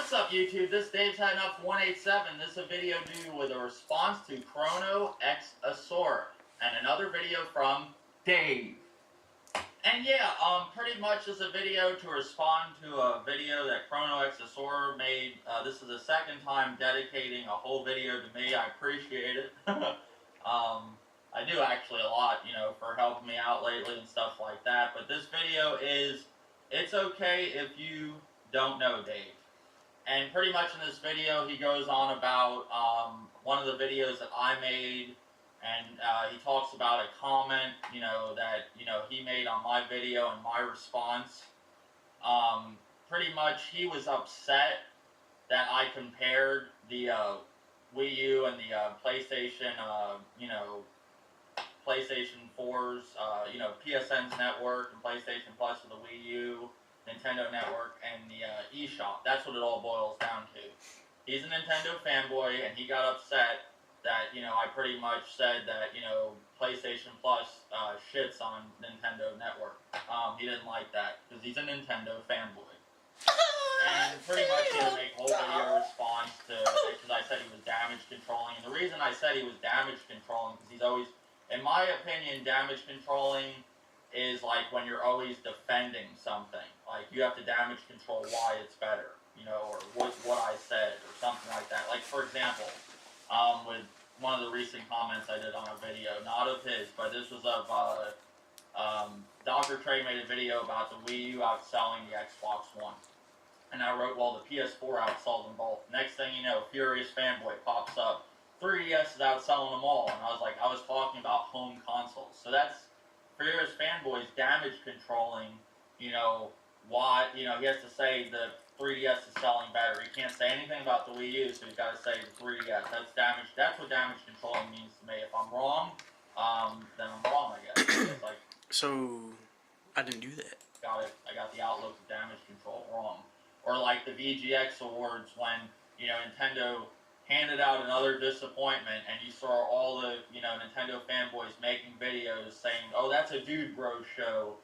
What's up, YouTube? This is Dave's Heading Up 187. This is a video due with a response to Chrono X Asura and another video from Dave. And yeah, pretty much is a video to respond to a video that Chrono X Asura made. This is the second time dedicating a whole video to me. I appreciate it. I do actually a lot, you know, for helping me out lately and stuff like that. But this video is, it's okay if you don't know Dave. And pretty much in this video, he goes on about one of the videos that I made, and he talks about a comment, you know, that, you know, he made on my video and my response. Pretty much, he was upset that I compared the Wii U and the PlayStation, you know, PlayStation 4's, you know, PSN's network and PlayStation Plus with the Wii U, Nintendo Network, and the eShop. That's what it all boils down to. He's a Nintendo fanboy, and he got upset that, you know, I pretty much said that, you know, PlayStation Plus shits on Nintendo Network. He didn't like that, because he's a Nintendo fanboy. And pretty much he had to make a whole video response to, because I said he was damage controlling. And the reason I said he was damage controlling, because he's always, in my opinion, damage controlling is like when you're always defending something. Like, you have to damage control why it's better, you know, or what I said, or something like that. Like, for example, with one of the recent comments I did on a video, not of his, but this was of, Dr. Trey made a video about the Wii U outselling the Xbox One. And I wrote, well, the PS4 outsold them both. Next thing you know, Furious Fanboy pops up. 3DS is outselling them all. And I was like, I was talking about home consoles. So that's Furious Fanboy's damage controlling, you know, why, you know, he has to say the 3DS is selling better. He can't say anything about the Wii U, so he's got to say the 3DS. That's damage. That's what damage controlling means to me. If I'm wrong, then I'm wrong, I guess. It's like, so, I didn't do that. I got the outlook of damage control wrong. Or like the VGX awards when, you know, Nintendo handed out another disappointment, and you saw all the, you know, Nintendo fanboys making videos saying, oh, that's a dude bro show.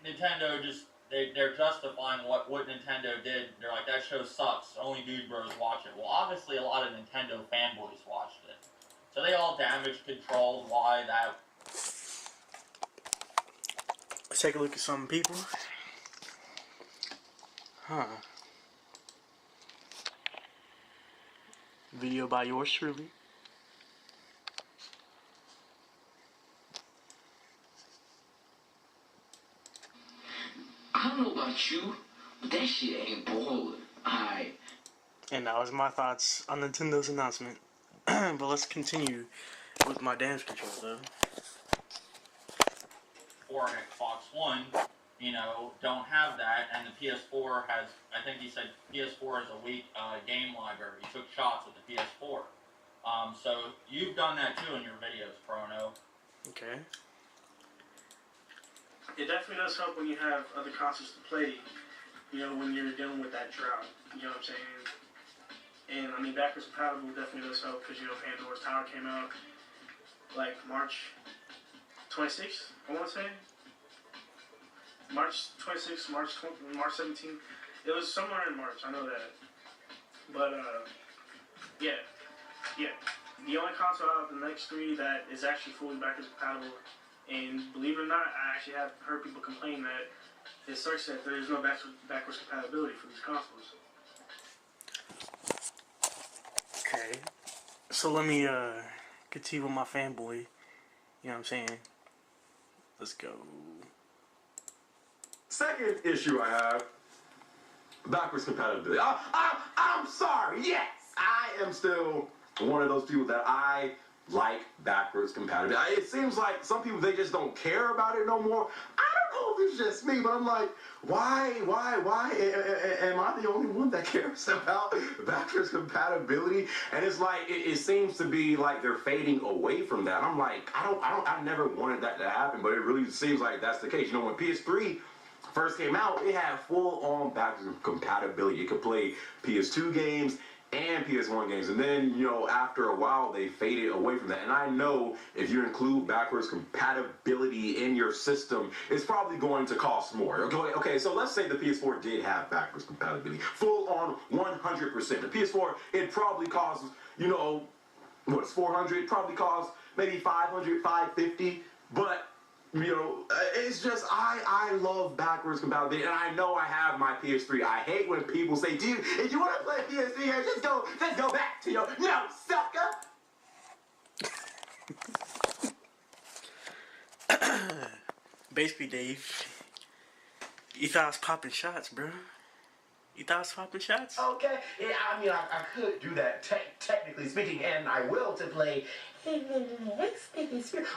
Nintendo just, they're justifying what Nintendo did. They're like, that show sucks. Only dude bros watch it. Well, obviously a lot of Nintendo fanboys watched it. So they all damage controlled why that. Let's take a look at some people. Video by yours truly. I don't know about you, but that shit ain't ballin'. Alright. And that was my thoughts on Nintendo's announcement. But let's continue with my damage control though. Or Xbox One, you know, don't have that, and the PS4 has, I think he said PS4 has a weak game library. He took shots with the PS4. So you've done that too in your videos, Chrono. Okay. It definitely does help when you have other consoles to play, you know, when you're dealing with that drought, you know what I'm saying? And, I mean, backwards compatible definitely does help because, you know, Pandora's Tower came out, like, March 26th, I want to say? March 26th, March 17th. It was somewhere in March, I know that. But, yeah. The only console out of the next three that is actually fully backwards compatible, and believe it or not, I actually have heard people complain that it sucks that there is no backwards compatibility for these consoles. Okay. So let me continue with my fanboy. You know what I'm saying? Let's go. Second issue I have, backwards compatibility. I'm sorry, yes! I am still one of those people that I like backwards compatibility. It seems like some people, they just don't care about it no more. I don't know if it's just me, but I'm like, why am I the only one that cares about backwards compatibility? And it's like, it seems to be like they're fading away from that. I'm like, I never wanted that to happen, but it really seems like that's the case. You know, when PS3 first came out, it had full-on backwards compatibility. You could play PS2 games and PS1 games, and then, you know, after a while they faded away from that. And I know if you include backwards compatibility in your system, it's probably going to cost more. Okay, so let's say the PS4 did have backwards compatibility, full on 100%. The PS4, it probably costs, you know, what's 400? It probably costs maybe 500, 550, but you know, it's just, I love backwards compatibility, and I know I have my PS3. I hate when people say, dude, if you want to play PS3 here, just go back to your, no, sucker! Basically, Dave, you thought I was popping shots, bro. You thought I was popping shots? Okay, yeah, I mean, I could do that, technically speaking, and I will to play,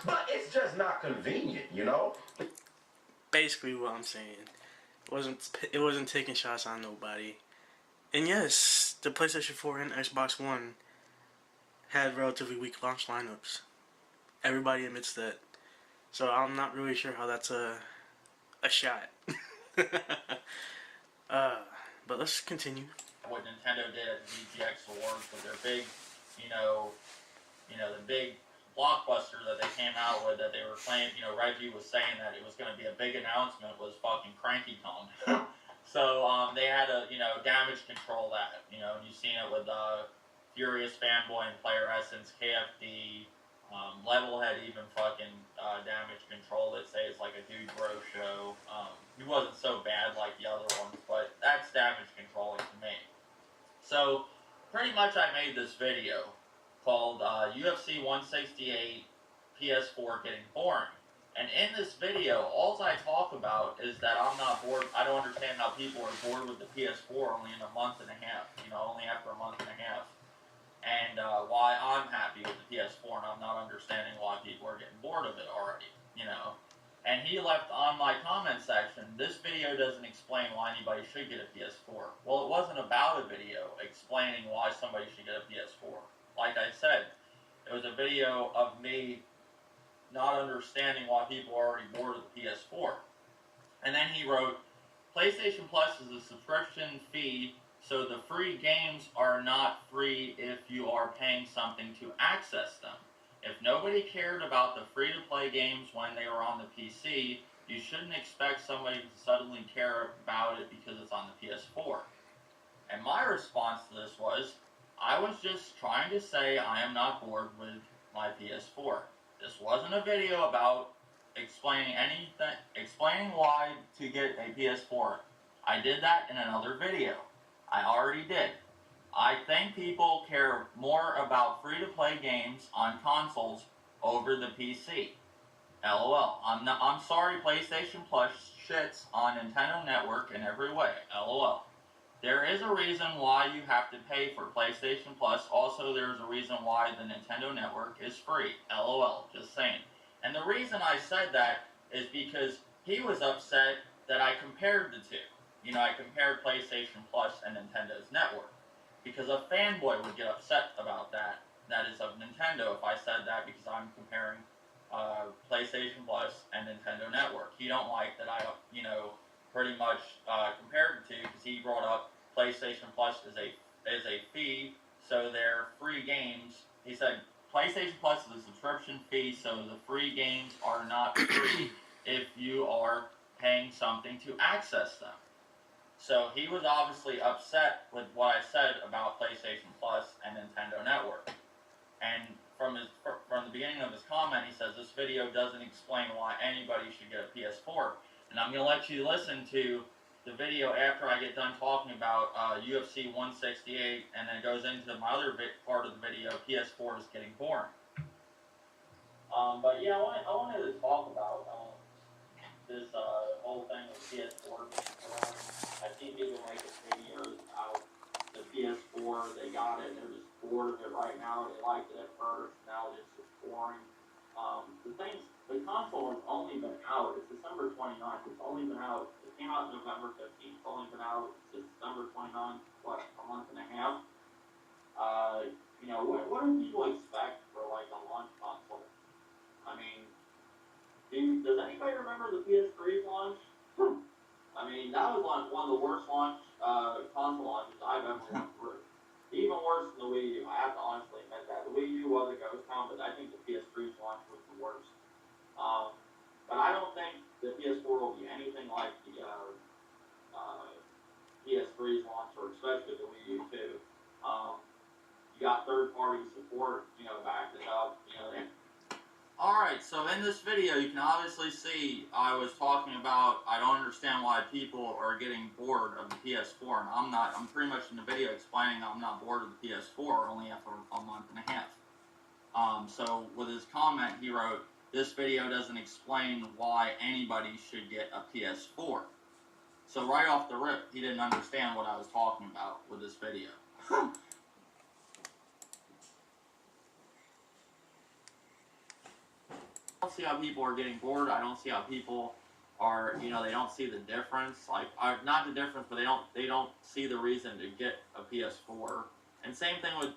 but it's just not convenient, you know? Basically, what I'm saying, it wasn't taking shots on nobody. And yes, the PlayStation 4 and Xbox One had relatively weak launch lineups. Everybody admits that. So I'm not really sure how that's a shot. But let's continue. What Nintendo did at the VGX Awards with their big, the big blockbuster that they came out with, that they were playing, Reggie was saying that it was going to be a big announcement, was fucking Cranky Kong. So they had to, damage control that, and you've seen it with Furious Fanboy and Player Essence, KFD, Levelhead even fucking damage controlled it, say it's like a Dude Bro show. He wasn't so bad like the other ones, but that's damage controlling to me. So pretty much I made this video called UFC 168 PS4 Getting Boring. And in this video, all I talk about is that I'm not bored. I don't understand how people are bored with the PS4 only in a month and a half, only after a month and a half. And why I'm happy with the PS4 and I'm not understanding why people are getting bored of it already, And he left on my comment section, this video doesn't explain why anybody should get a PS4. Well, it wasn't about a video explaining why somebody should get a PS4. Like I said, it was a video of me not understanding why people are already bored of the PS4. And then he wrote, PlayStation Plus is a subscription fee, so the free games are not free if you are paying something to access them. If nobody cared about the free-to-play games when they were on the PC, you shouldn't expect somebody to suddenly care about it because it's on the PS4. And my response to this was, I was just trying to say I am not bored with my PS4. This wasn't a video about explaining anything, explaining why to get a PS4. I did that in another video. I already did. I think people care more about free-to-play games on consoles over the PC. LOL. I'm sorry PlayStation Plus shits on Nintendo Network in every way. LOL. There is a reason why you have to pay for PlayStation Plus. Also, there's a reason why the Nintendo Network is free. LOL. Just saying. And the reason I said that is because he was upset that I compared the two. I compared PlayStation Plus and Nintendo's network. Because a fanboy would get upset about that. That is of Nintendo if I said that because I'm comparing PlayStation Plus and Nintendo Network. He don't like that I, pretty much compared the two because he brought up PlayStation Plus is a fee, so they're free games. He said PlayStation Plus is a subscription fee, so the free games are not free if you are paying something to access them. So he was obviously upset with what I said about PlayStation Plus and Nintendo Network. And from the beginning of his comment, he says this video doesn't explain why anybody should get a PS4. And I'm going to let you listen to the video after I get done talking about UFC 168, and then it goes into my other part of the video, PS4 is getting boring. But yeah, I wanted to talk about this whole thing with PS4 being boring. I see people making videos about the PS4, they got it, they're just bored of it right now, they liked it at first, now it's just boring. The console has only been out, it's December 29th, it's only been out, it came out November 15th, it's only been out since December 29th, what, a month and a half? What do people expect for like a launch console? I mean, does anybody remember the PS3's launch? I mean, that was one of the worst console launches I've ever went through. Even than the Wii U. I have to honestly admit that. The Wii U was a ghost town, but I think the PS3's launch was the worst. But I don't think the PS4 will be anything like the PS3's launch, or especially the Wii U 2. You got third-party support, backed it up, Alright, so in this video, you can obviously see I was talking about I don't understand why people are getting bored of the PS4, and I'm pretty much in the video explaining I'm not bored of the PS4, only after a month and a half. So with his comment, he wrote, "This video doesn't explain why anybody should get a PS4." So right off the rip, he didn't understand what I was talking about with this video. I don't see how people are getting bored. I don't see how people are, they don't see the difference. Like, not the difference, but they don't see the reason to get a PS4. And same thing with.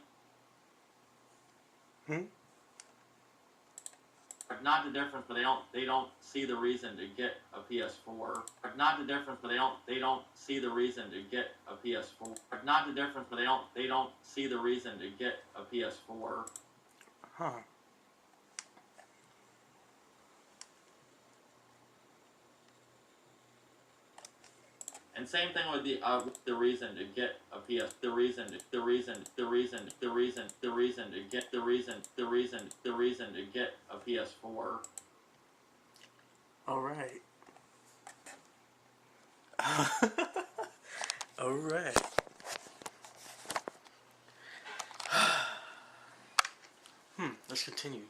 Not the difference, but they don't see the reason to get a PS4. Not the difference, but they don't see the reason to get a PS4. Not the difference, but they don't see the reason to get a PS4. Huh. And same thing with the reason to get a PS. The reason to get a PS4. All right. All right. Let's continue.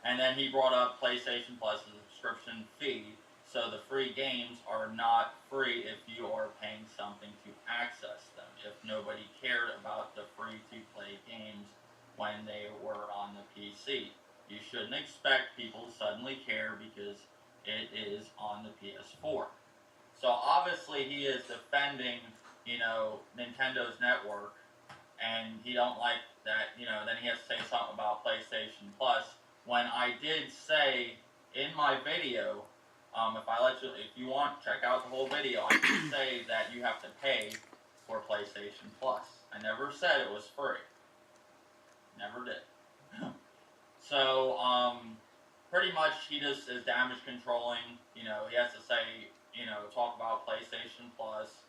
And then he brought up PlayStation Plus' subscription fee. So the free games are not free if you are paying something to access them. If nobody cared about the free-to-play games when they were on the PC, you shouldn't expect people to suddenly care because it is on the PS4. So obviously he is defending, Nintendo's network, and he don't like that, then he has to say something about PlayStation Plus, when I did say in my video, if you want, check out the whole video. I did say that you have to pay for PlayStation Plus. I never said it was free. Never did. So, pretty much he just is damage controlling. He has to say, talk about PlayStation Plus,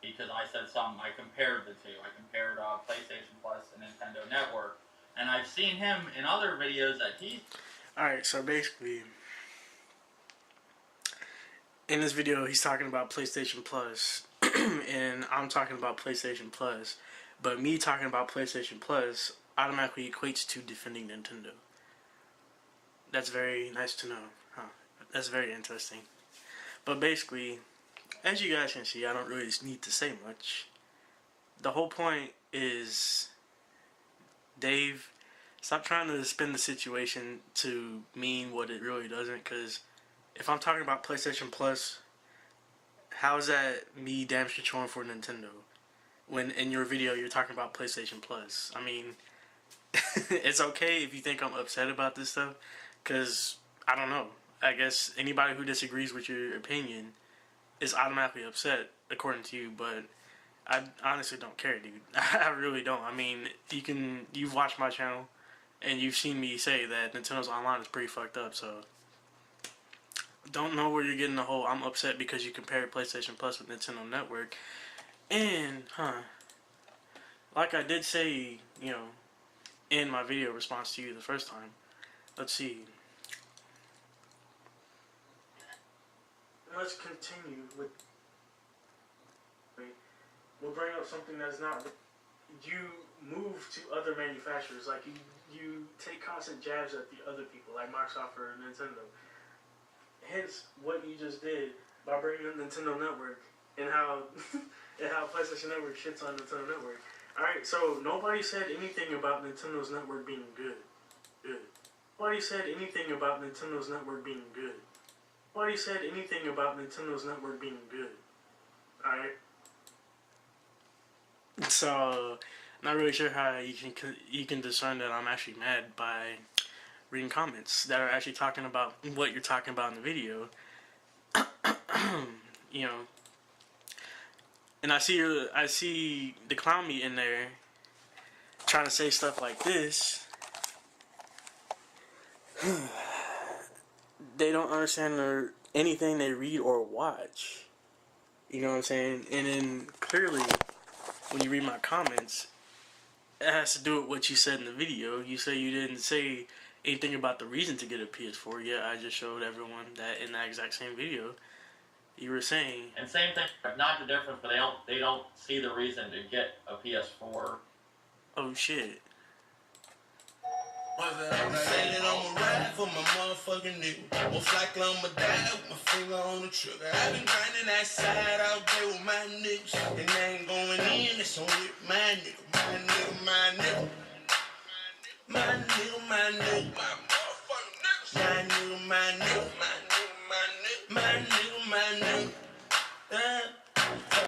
because I said something. I compared the two. I compared PlayStation Plus and Nintendo Network. And I've seen him in other videos that he... Alright, so basically, in this video, he's talking about PlayStation Plus, and I'm talking about PlayStation Plus, but me talking about PlayStation Plus automatically equates to defending Nintendo. That's very nice to know, huh? That's very interesting. But basically, as you guys can see, I don't really need to say much. The whole point is, Dave, stop trying to spin the situation to mean what it really doesn't, because if I'm talking about PlayStation Plus, how is that me damage controlling for Nintendo? When in your video you're talking about PlayStation Plus. I mean, it's okay if you think I'm upset about this stuff, because, I don't know. I guess anybody who disagrees with your opinion is automatically upset, according to you, but I honestly don't care, dude. I really don't. I mean, you've watched my channel, and you've seen me say that Nintendo's Online is pretty fucked up, so... Don't know where you're getting the whole I'm upset because you compared PlayStation Plus with Nintendo Network. And, like I did say, in my video response to you the first time. Let's see. Let's continue with... We'll bring up something that's not... You move to other manufacturers. Like, you take constant jabs at the other people, like Microsoft or Nintendo. Hence, what you just did by bringing up Nintendo Network and how PlayStation Network shits on Nintendo Network. Alright, so nobody said anything about Nintendo's network being good. Nobody said anything about Nintendo's network being good. Nobody said anything about Nintendo's network being good. Alright? So, not really sure how you can discern that I'm actually mad by reading comments that are actually talking about what you're talking about in the video. And I see the clown meat in there, trying to say stuff like this, they don't understand anything they read or watch. You know what I'm saying? And then clearly, when you read my comments, it has to do with what you said in the video. You say you didn't say anything about the reason to get a PS4. Yeah, I just showed everyone that in that exact same video. You were saying, and same thing, not the difference, but they don't see the reason to get a PS4. oh shit. I'm saying I'ma ride for my motherfucking nigga. Most likely I'ma die with my finger on the trigger. I've been grinding that side out there with my niggas. And they ain't going in, it's only my nigga. My nigga, my nigga. My nigga, my nigga.